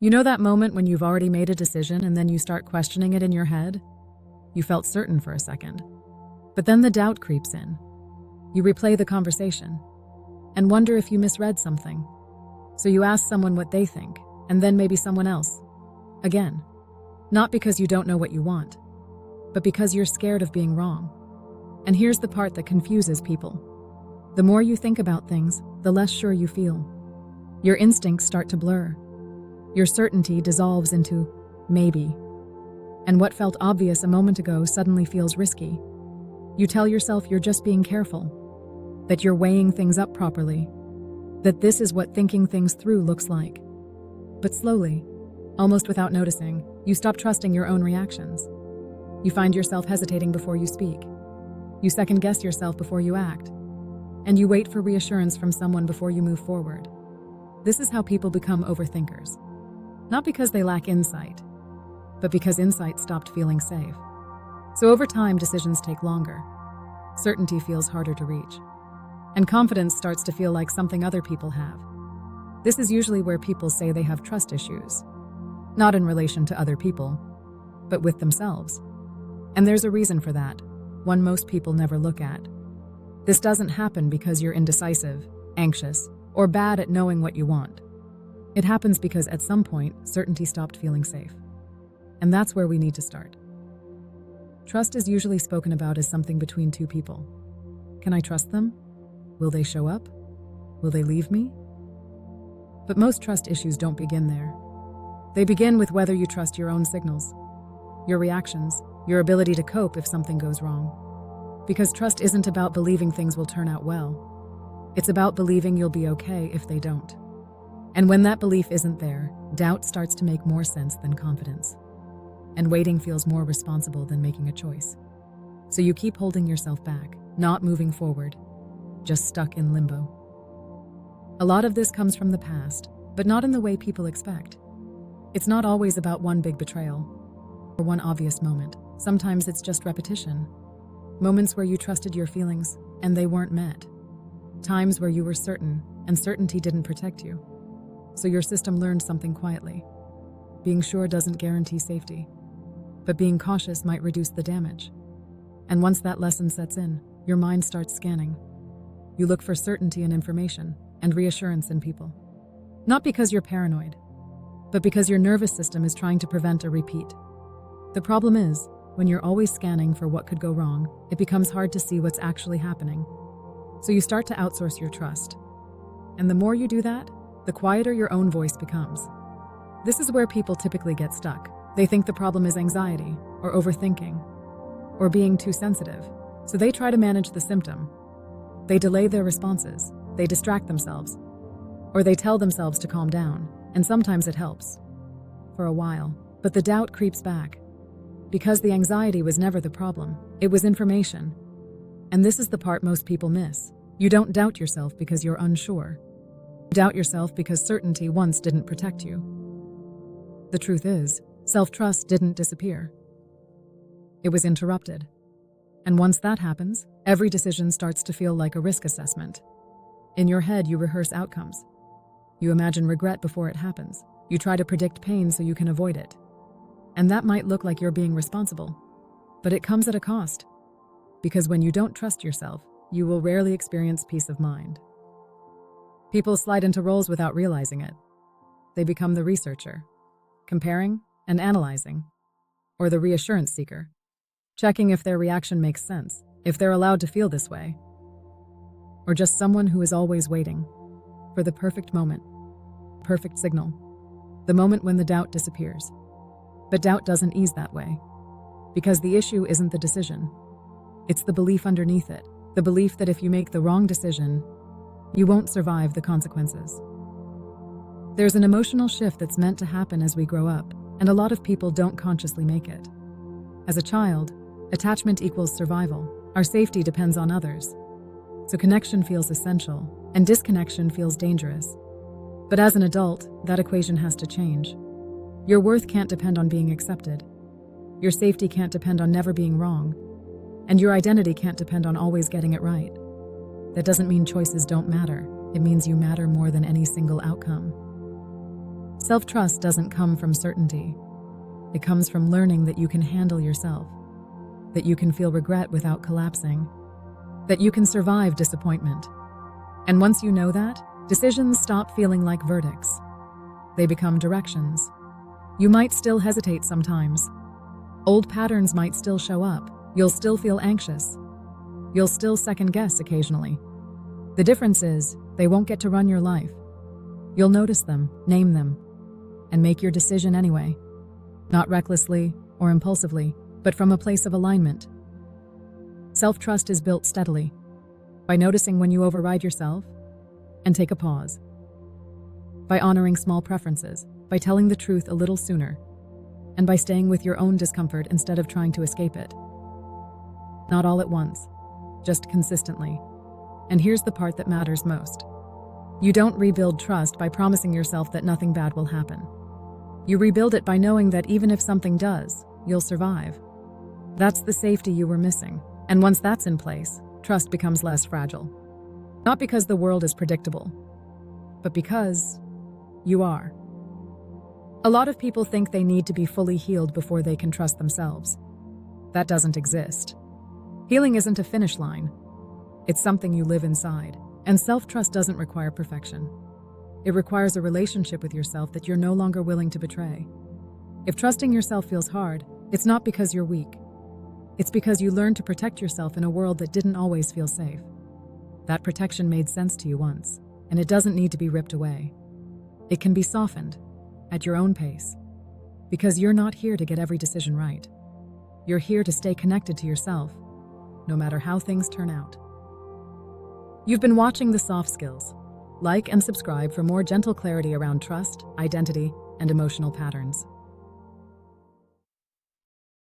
You know that moment when you've already made a decision and then you start questioning it in your head? You felt certain for a second, but then the doubt creeps in. You replay the conversation and wonder if you misread something. So you ask someone what they think, and then maybe someone else. Again, not because you don't know what you want, but because you're scared of being wrong. And here's the part that confuses people. The more you think about things, the less sure you feel. Your instincts start to blur. Your certainty dissolves into maybe. And what felt obvious a moment ago suddenly feels risky. You tell yourself you're just being careful, that you're weighing things up properly, that this is what thinking things through looks like. But slowly, almost without noticing, you stop trusting your own reactions. You find yourself hesitating before you speak. You second-guess yourself before you act. And you wait for reassurance from someone before you move forward. This is how people become overthinkers. Not because they lack insight, but because insight stopped feeling safe. So over time, decisions take longer. Certainty feels harder to reach. And confidence starts to feel like something other people have. This is usually where people say they have trust issues. Not in relation to other people, but with themselves. And there's a reason for that, one most people never look at. This doesn't happen because you're indecisive, anxious, or bad at knowing what you want. It happens because at some point, certainty stopped feeling safe. And that's where we need to start. Trust is usually spoken about as something between two people. Can I trust them? Will they show up? Will they leave me? But most trust issues don't begin there. They begin with whether you trust your own signals, your reactions, your ability to cope if something goes wrong. Because trust isn't about believing things will turn out well. It's about believing you'll be okay if they don't. And when that belief isn't there, doubt starts to make more sense than confidence. And waiting feels more responsible than making a choice. So you keep holding yourself back, not moving forward, just stuck in limbo. A lot of this comes from the past, but not in the way people expect. It's not always about one big betrayal or one obvious moment. Sometimes it's just repetition. Moments where you trusted your feelings and they weren't met. Times where you were certain and certainty didn't protect you. So your system learned something quietly. Being sure doesn't guarantee safety, but being cautious might reduce the damage. And once that lesson sets in, your mind starts scanning. You look for certainty in information and reassurance in people. Not because you're paranoid, but because your nervous system is trying to prevent a repeat. The problem is, when you're always scanning for what could go wrong, it becomes hard to see what's actually happening. So you start to outsource your trust. And the more you do that, the quieter your own voice becomes. This is where people typically get stuck. They think the problem is anxiety, or overthinking, or being too sensitive. So they try to manage the symptom. They delay their responses, they distract themselves, or they tell themselves to calm down, and sometimes it helps. For a while. But the doubt creeps back. Because the anxiety was never the problem, it was information. And this is the part most people miss. You don't doubt yourself because you're unsure. You doubt yourself because certainty once didn't protect you. The truth is, self-trust didn't disappear. It was interrupted. And once that happens, every decision starts to feel like a risk assessment. In your head, you rehearse outcomes. You imagine regret before it happens. You try to predict pain so you can avoid it. And that might look like you're being responsible, but it comes at a cost. Because when you don't trust yourself, you will rarely experience peace of mind. People slide into roles without realizing it. They become the researcher, comparing and analyzing, or the reassurance seeker, checking if their reaction makes sense, if they're allowed to feel this way, or just someone who is always waiting for the perfect moment, perfect signal, the moment when the doubt disappears. But doubt doesn't ease that way, because the issue isn't the decision. It's the belief underneath it, the belief that if you make the wrong decision, you won't survive the consequences. There's an emotional shift that's meant to happen as we grow up, and a lot of people don't consciously make it. As a child, attachment equals survival. Our safety depends on others. So connection feels essential, and disconnection feels dangerous. But as an adult, that equation has to change. Your worth can't depend on being accepted. Your safety can't depend on never being wrong. And your identity can't depend on always getting it right. That doesn't mean choices don't matter. It means you matter more than any single outcome. Self-trust doesn't come from certainty. It comes from learning that you can handle yourself, that you can feel regret without collapsing, that you can survive disappointment. And once you know that, decisions stop feeling like verdicts. They become directions. You might still hesitate sometimes. Old patterns might still show up. You'll still feel anxious. You'll still second-guess occasionally. The difference is, they won't get to run your life. You'll notice them, name them, and make your decision anyway. Not recklessly or impulsively, but from a place of alignment. Self-trust is built steadily, by noticing when you override yourself and take a pause, by honoring small preferences, by telling the truth a little sooner, and by staying with your own discomfort instead of trying to escape it. Not all at once, just consistently. And here's the part that matters most. You don't rebuild trust by promising yourself that nothing bad will happen. You rebuild it by knowing that even if something does, you'll survive. That's the safety you were missing. And once that's in place, trust becomes less fragile. Not because the world is predictable, but because you are. A lot of people think they need to be fully healed before they can trust themselves. That doesn't exist. Healing isn't a finish line. It's something you live inside. And self-trust doesn't require perfection. It requires a relationship with yourself that you're no longer willing to betray. If trusting yourself feels hard, it's not because you're weak. It's because you learned to protect yourself in a world that didn't always feel safe. That protection made sense to you once, and it doesn't need to be ripped away. It can be softened, at your own pace. Because you're not here to get every decision right. You're here to stay connected to yourself, no matter how things turn out. You've been watching The Soft Skills. Like and subscribe for more gentle clarity around trust, identity, and emotional patterns.